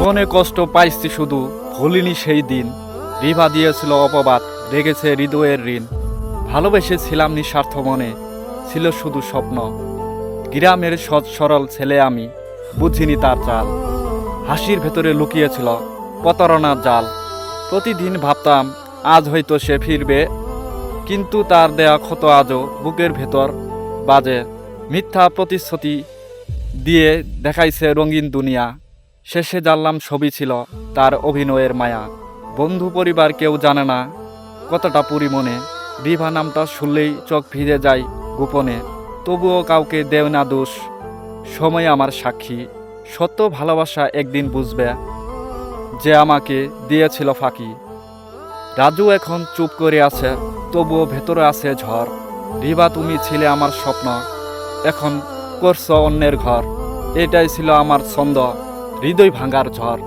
জীবনে কষ্ট পাইছি শুধু ভুলিনি সেই দিন। রিভা দিয়েছিল অপবাদ, রেগেছে হৃদয়ের ঋণ। ভালোবেসেছিলাম নিঃস্বার্থ মনে, ছিল শুধু স্বপ্ন। গ্রামের সৎ সরল ছেলে আমি, বুঝিনি তার চাল। হাসির ভেতরে লুকিয়েছিল প্রতারণার জাল। প্রতিদিন ভাবতাম আজ হয়তো সে ফিরবে, কিন্তু তার দেয়া ক্ষত আজও বুকের ভেতর বাজে। মিথ্যা প্রতিশ্রুতি দিয়ে দেখাইছে রঙিন দুনিয়া। শেষে জানলাম সবই ছিল তার অভিনয়ের মায়া। বন্ধু পরিবার কেউ জানে না কতটা পরিমনে। রিভা নামটা শুনলেই চোখ ভিজে যায় গোপনে। তবুও কাউকে দেও না দোষ, সময় আমার সাক্ষী। সত্য ভালোবাসা একদিন বুঝবে, যে আমাকে দিয়েছিল ফাঁকি। রাজু এখন চুপ করে আছে, তবুও ভেতরে আছে ঝড়। রিভা তুমি ছিলে আমার স্বপ্ন, এখন করছো অন্যের ঘর। এটাই ছিল আমার ছন্দ, হৃদয় ভাঙার ঝড়।